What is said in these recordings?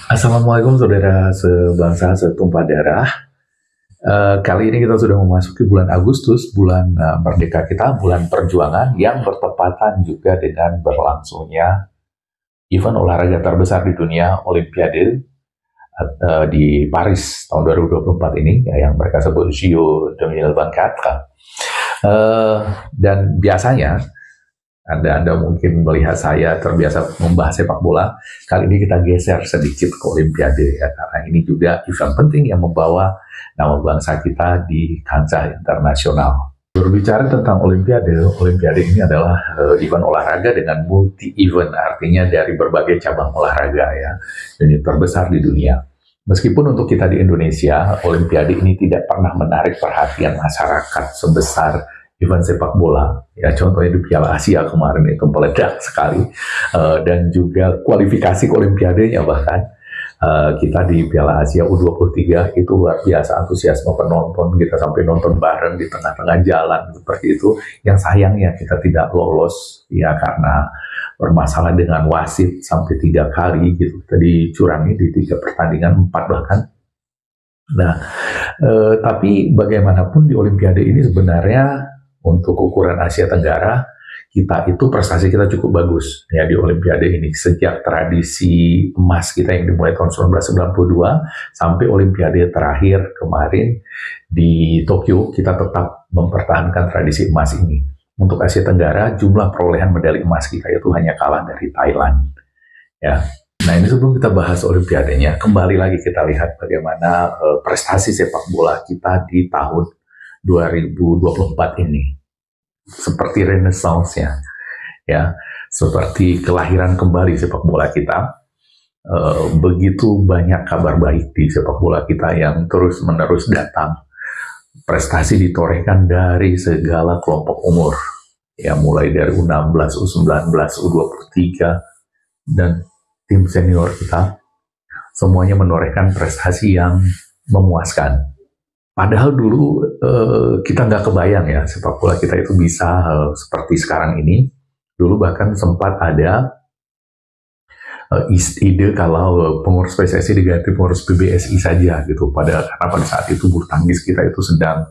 Assalamualaikum saudara sebangsa setumpah darah. Kali ini kita sudah memasuki bulan Agustus, bulan merdeka kita, bulan perjuangan yang bertepatan juga dengan berlangsungnya event olahraga terbesar di dunia, Olimpiade di Paris tahun 2024 ini, yang mereka sebut JO 2024. Dan biasanya Anda mungkin melihat saya terbiasa membahas sepak bola. Kali ini kita geser sedikit ke Olimpiade ya, karena ini juga event penting yang membawa nama bangsa kita di kancah internasional. Berbicara tentang Olimpiade ini adalah event olahraga dengan multi-event, artinya dari berbagai cabang olahraga ya, ini terbesar di dunia. Meskipun untuk kita di Indonesia, Olimpiade ini tidak pernah menarik perhatian masyarakat sebesar event sepak bola, ya contohnya di Piala Asia kemarin itu meledak sekali, dan juga kualifikasi ke Olimpiadenya bahkan kita di Piala Asia U23 itu luar biasa antusiasme penonton, kita sampai nonton bareng di tengah-tengah jalan seperti itu. Yang sayangnya kita tidak lolos ya karena bermasalah dengan wasit sampai 3 kali gitu, tadi dicurangi di 3 pertandingan 4 bahkan. Nah, tapi bagaimanapun di Olimpiade ini sebenarnya untuk ukuran Asia Tenggara, kita itu prestasi kita cukup bagus ya di Olimpiade ini. Sejak tradisi emas kita yang dimulai tahun 1992 sampai Olimpiade terakhir kemarin di Tokyo, kita tetap mempertahankan tradisi emas ini. Untuk Asia Tenggara, jumlah perolehan medali emas kita itu hanya kalah dari Thailand. Ya. Nah, ini sebelum kita bahas Olimpiadenya, kembali lagi kita lihat bagaimana prestasi sepak bola kita di tahun 2024 ini. Seperti renaissance-nya, ya, seperti kelahiran kembali sepak bola kita. Begitu banyak kabar baik di sepak bola kita yang terus-menerus datang. Prestasi ditorehkan dari segala kelompok umur, ya, mulai dari U16, U19, U23, dan tim senior kita, semuanya menorehkan prestasi yang memuaskan. Padahal dulu kita nggak kebayang ya sepak bola kita itu bisa seperti sekarang ini. Dulu bahkan sempat ada ide kalau pengurus PSSI diganti pengurus PBSI saja gitu. Karena pada saat itu bulu tangkis kita itu sedang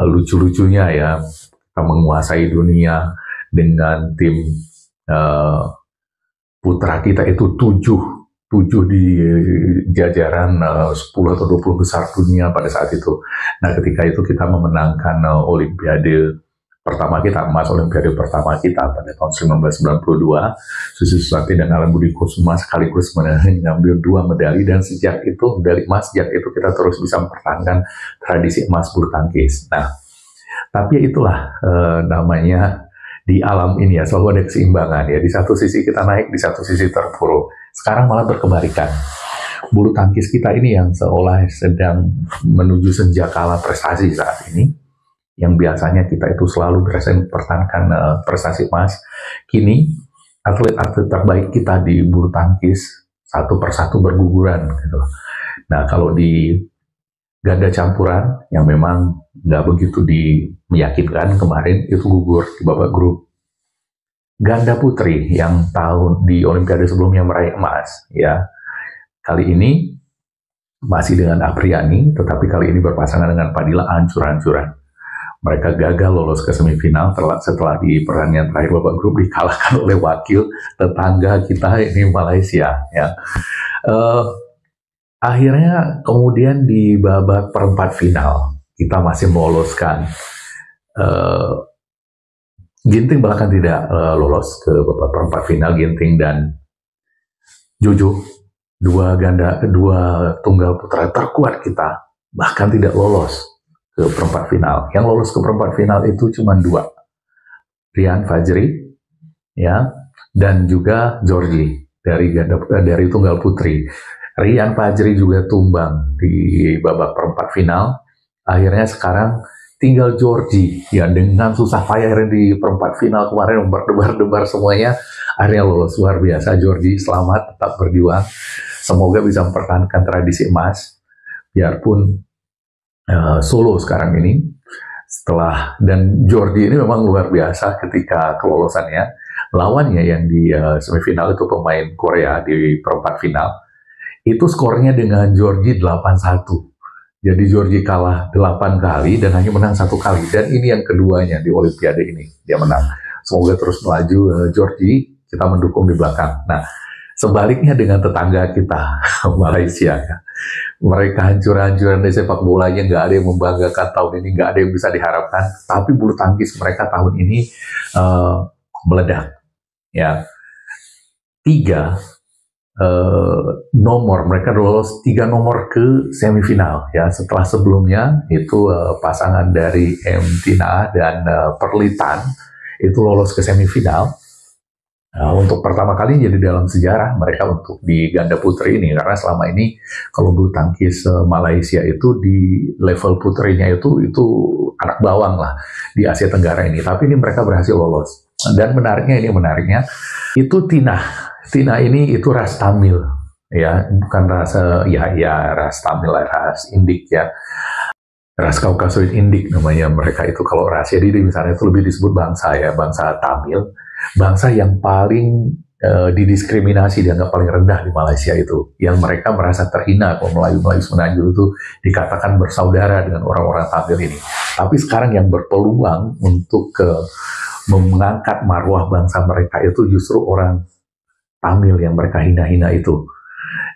lucu-lucunya ya, kita menguasai dunia dengan tim putra kita itu 7 di jajaran 10 atau 20 besar dunia pada saat itu. Nah, ketika itu kita memenangkan Olimpiade pertama kita, emas Olimpiade pertama kita pada tahun 1992, Susi Susanti dan Alan Budi Kusuma sekaligus mengambil 2 medali, dan sejak itu medali emas, sejak itu kita terus bisa mempertahankan tradisi emas bulu tangkis. Nah, tapi itulah namanya di alam ini ya, selalu ada keseimbangan ya. Di satu sisi kita naik, di satu sisi terpuruk. Sekarang malah berkebalikan. Bulu tangkis kita ini yang seolah sedang menuju senjakala prestasi saat ini, yang biasanya kita itu selalu berhasil mempertahankan prestasi emas, kini atlet-atlet terbaik kita di bulu tangkis satu persatu berguguran gitu. Nah, kalau di ganda campuran yang memang nggak begitu meyakinkan kemarin, itu gugur di babak grup. Ganda putri yang tahun di Olimpiade sebelumnya meraih emas, ya, kali ini masih dengan Apriani, tetapi kali ini berpasangan dengan Padilla ancur-ancuran. Mereka gagal lolos ke semifinal setelah di pertandingan terakhir babak grup dikalahkan oleh wakil tetangga kita ini, Malaysia. Ya. Akhirnya kemudian di babak perempat final kita masih meloloskan. Ginting bahkan tidak lolos ke babak perempat final. Ginting dan Jojo, dua tunggal putra terkuat kita, bahkan tidak lolos ke perempat final. Yang lolos ke perempat final itu cuma 2, Rian Fajri, ya, dan juga Georgie dari tunggal putri. Rian Fajri juga tumbang di babak perempat final. Akhirnya sekarang tinggal Georgie ya, dengan susah payah di perempat final kemarin berdebar-debar semuanya, akhirnya lolos. Luar biasa, Georgie, selamat, tetap berjuang, semoga bisa mempertahankan tradisi emas biarpun solo sekarang ini. Dan Georgie ini memang luar biasa ketika kelolosannya. Lawannya yang di semifinal itu pemain Korea di perempat final, Itu skornya dengan Georgia 8-1. Jadi Georgia kalah 8 kali dan hanya menang 1 kali. Dan ini yang keduanya di Olimpiade ini. Dia menang. Semoga terus melaju Georgia, kita mendukung di belakang. Nah, sebaliknya dengan tetangga kita, Malaysia ya. Mereka hancur-hancuran di sepak bolanya, nggak ada yang membanggakan tahun ini, nggak ada yang bisa diharapkan. Tapi bulu tangkis mereka tahun ini meledak. Ya, 3 nomor, mereka lolos 3 nomor ke semifinal ya, setelah sebelumnya itu pasangan dari M. Tina dan Perlitan itu lolos ke semifinal untuk pertama kali jadi dalam sejarah mereka untuk di ganda putri ini, karena selama ini kalau bulu tangkis Malaysia itu di level putrinya itu anak bawang lah di Asia Tenggara ini, tapi ini mereka berhasil lolos. Dan menariknya itu Tina ini itu ras Tamil ya, bukan ras ras Tamil, ras Indik ya, ras Kaukasoid Indik namanya mereka itu kalau ras. Jadi misalnya itu lebih disebut bangsa ya, bangsa Tamil, bangsa yang paling didiskriminasi, dianggap paling rendah di Malaysia itu, yang mereka merasa terhina kalau Melayu Semenanjung itu dikatakan bersaudara dengan orang-orang Tamil ini. Tapi sekarang yang berpeluang untuk mengangkat marwah bangsa mereka itu justru orang Tamil yang mereka hina-hina itu.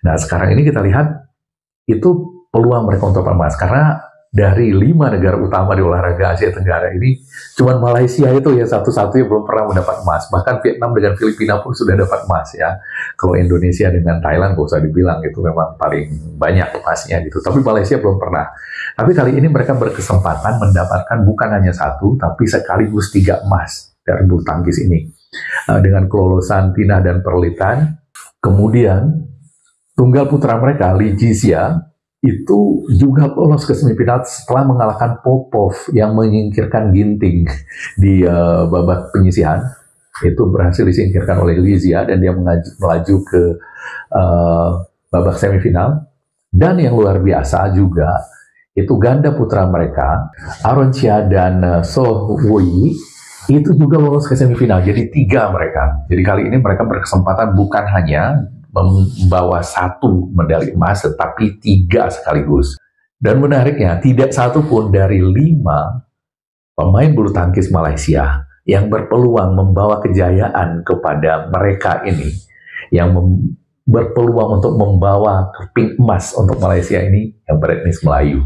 Nah, sekarang ini kita lihat itu peluang mereka untuk emas, karena dari 5 negara utama di olahraga Asia Tenggara ini, cuma Malaysia itu ya satu-satunya belum pernah mendapat emas. Bahkan Vietnam dengan Filipina pun sudah dapat emas ya. Kalau Indonesia dengan Thailand gak usah dibilang, itu memang paling banyak emasnya gitu. Tapi Malaysia belum pernah. Tapi kali ini mereka berkesempatan mendapatkan bukan hanya 1, tapi sekaligus 3 emas dari bulu tangkis ini. Dengan kelolosan Tina dan Perlitan, kemudian tunggal putra mereka, Lee Jizia, itu juga lolos ke semifinal setelah mengalahkan Popov yang menyingkirkan Ginting di babak penyisihan. Itu berhasil disingkirkan oleh Lizia dan dia melaju ke babak semifinal. Dan yang luar biasa juga, itu ganda putra mereka, Aaron Chia dan So Wei, itu juga lolos ke semifinal. Jadi 3 mereka. Jadi kali ini mereka berkesempatan bukan hanya membawa 1 medali emas, tetapi 3 sekaligus. Dan menariknya, tidak satu pun dari 5 pemain bulu tangkis Malaysia yang berpeluang membawa kejayaan kepada mereka ini, yang berpeluang untuk membawa keping emas untuk Malaysia ini, yang beretnis Melayu.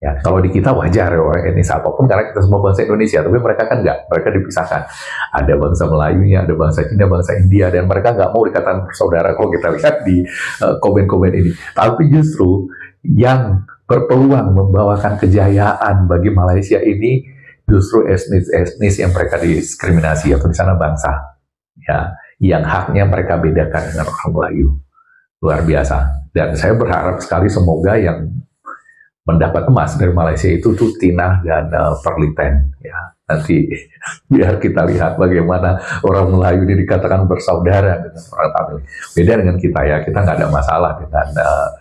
Ya, kalau di kita wajar orang etnis apapun karena kita semua bangsa Indonesia, tapi mereka kan enggak, mereka dipisahkan. Ada bangsa Melayunya, ada bangsa Cina, bangsa India, dan mereka nggak mau dikatakan bersaudara kalau kita lihat di komen-komen ini. Tapi justru yang berpeluang membawakan kejayaan bagi Malaysia ini justru etnis yang mereka diskriminasi atau di sana bangsa, ya, yang haknya mereka bedakan dengan orang Melayu. Luar biasa. Dan saya berharap sekali semoga yang mendapat emas dari Malaysia itu tuh Tina dan Perlitan ya. Nanti biar kita lihat bagaimana orang Melayu ini dikatakan bersaudara dengan orang Tamil. Beda dengan kita ya, kita nggak ada masalah dengan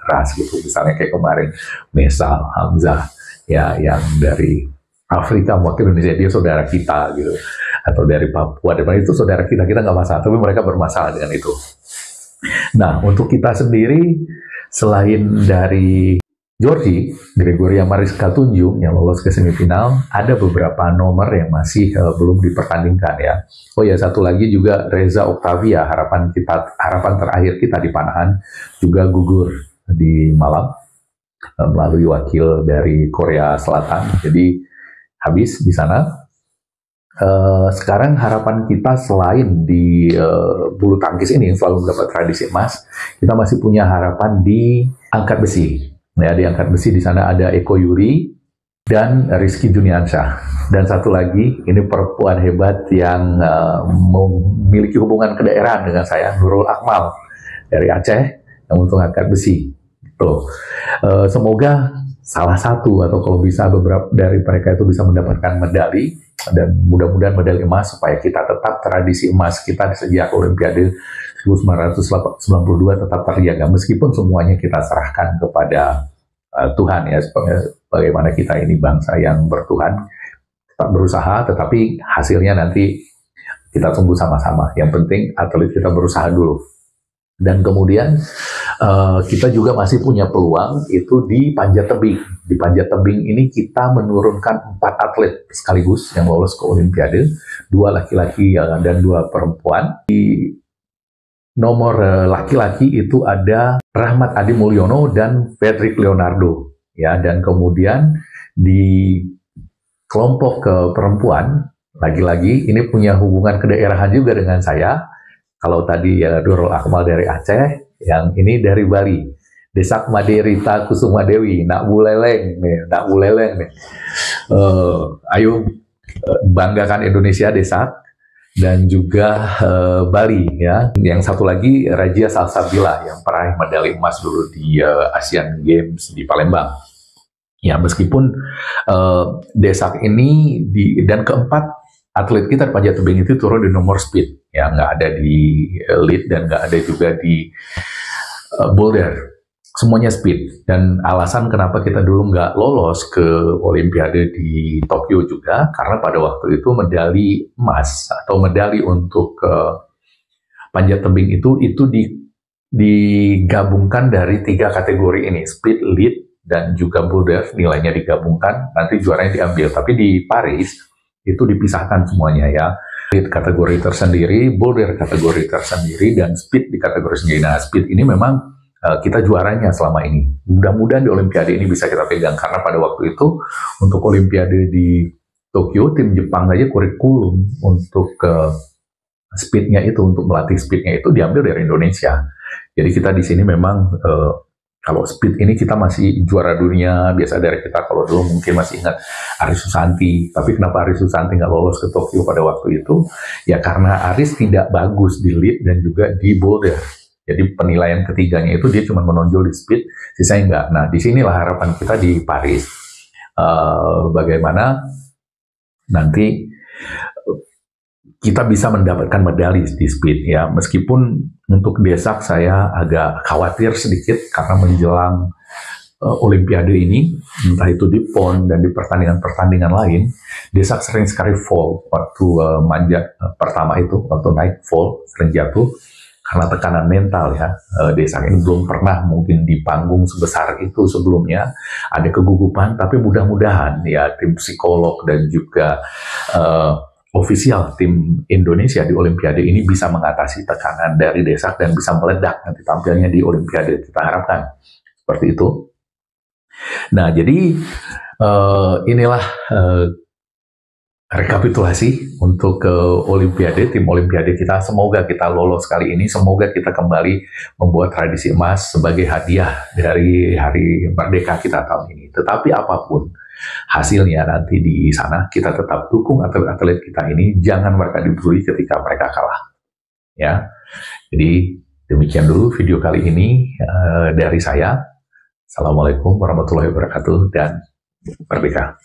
ras gitu. Misalnya kayak kemarin Mesal Hamzah ya, yang dari Afrika mewakili Indonesia, dia saudara kita gitu, atau dari Papua, dan itu saudara kita nggak masalah, tapi mereka bermasalah dengan itu. Nah, untuk kita sendiri, selain dari Georgie, Gregoria Mariska Tunjung yang lolos ke semifinal, ada beberapa nomor yang masih belum dipertandingkan ya. Oh ya, satu lagi juga Reza Octavia, harapan terakhir kita di Panahan, juga gugur di Malang melalui wakil dari Korea Selatan. Jadi habis di sana. Sekarang harapan kita selain di bulu tangkis ini yang selalu mendapat tradisi emas, kita masih punya harapan di angkat besi. Ya, di angkat besi di sana ada Eko Yuri dan Rizky Juniansyah. Dan satu lagi, ini perempuan hebat yang memiliki hubungan kedaerahan dengan saya, Nurul Akmal dari Aceh yang untuk angkat besi. Tuh. Semoga salah satu atau kalau bisa beberapa dari mereka itu bisa mendapatkan medali, dan mudah-mudahan medali emas supaya kita tetap tradisi emas kita sejak Olimpiade 1992 tetap terjaga, meskipun semuanya kita serahkan kepada Tuhan ya, bagaimana kita ini bangsa yang bertuhan, tetap berusaha, tetapi hasilnya nanti kita tunggu sama-sama. Yang penting atlet kita berusaha dulu. Dan kemudian kita juga masih punya peluang itu di panjat tebing. Di panjat tebing ini kita menurunkan 4 atlet sekaligus yang lolos ke Olimpiade, 2 laki-laki dan 2 perempuan. Di nomor laki-laki itu ada Rahmat Adi Mulyono dan Patrick Leonardo, ya. Dan kemudian di kelompok ke perempuan, lagi-lagi ini punya hubungan kedaerahan juga dengan saya. Kalau tadi ya Nurul Akmal dari Aceh, yang ini dari Bali. Desak Maderita Kusuma Dewi, Nak Buleleng nih, Nak Buleleng nih. Ayo banggakan Indonesia Desak, dan juga Bali ya. Yang satu lagi Rajia Salsabila yang peraih medali emas dulu di Asian Games di Palembang. Ya, meskipun Desak ini dan keempat atlet kita di panjat tebing itu turun di nomor speed, ya, nggak ada di lead dan nggak ada juga di boulder, semuanya speed. Dan alasan kenapa kita dulu nggak lolos ke Olimpiade di Tokyo juga karena pada waktu itu medali emas atau medali untuk panjat tebing itu digabungkan dari 3 kategori ini, speed, lead, dan juga boulder. Nilainya digabungkan, nanti juaranya diambil. Tapi di Paris itu dipisahkan semuanya, ya. Lead kategori tersendiri, boulder kategori tersendiri, dan speed di kategori sendiri. Nah, speed ini memang kita juaranya selama ini. Mudah-mudahan di Olimpiade ini bisa kita pegang, karena pada waktu itu untuk Olimpiade di Tokyo, tim Jepang aja kurikulum untuk speednya itu, untuk melatih speednya itu diambil dari Indonesia. Jadi kita di sini memang kalau speed ini kita masih juara dunia. Biasa dari kita, kalau dulu mungkin masih ingat Aris Susanti. Tapi kenapa Aris Susanti nggak lolos ke Tokyo pada waktu itu? Ya karena Aris tidak bagus di lead dan juga di boulder. Jadi penilaian ketiganya itu dia cuma menonjol di speed, sisanya enggak. Nah, disinilah harapan kita di Paris. Bagaimana nanti kita bisa mendapatkan medali di speed, ya. Meskipun untuk Desak saya agak khawatir sedikit karena menjelang Olimpiade ini, entah itu di PON dan di pertandingan-pertandingan lain, Desak sering sekali fall waktu manjat pertama itu, waktu naik fall, sering jatuh karena tekanan mental, ya. Desak ini belum pernah mungkin di panggung sebesar itu sebelumnya, ada kegugupan, tapi mudah-mudahan ya tim psikolog dan juga ofisial tim Indonesia di Olimpiade ini bisa mengatasi tekanan dari Desak dan bisa meledak nanti tampilnya di Olimpiade. Kita harapkan seperti itu. Nah, jadi inilah rekapitulasi untuk Olimpiade, tim Olimpiade kita. Semoga kita lolos kali ini, semoga kita kembali membuat tradisi emas sebagai hadiah dari Hari Merdeka kita tahun ini. Tetapi apapun hasilnya nanti di sana, kita tetap dukung atlet-atlet kita ini, jangan mereka dibully ketika mereka kalah, ya. Jadi demikian dulu video kali ini dari saya. Assalamualaikum warahmatullahi wabarakatuh dan merdeka.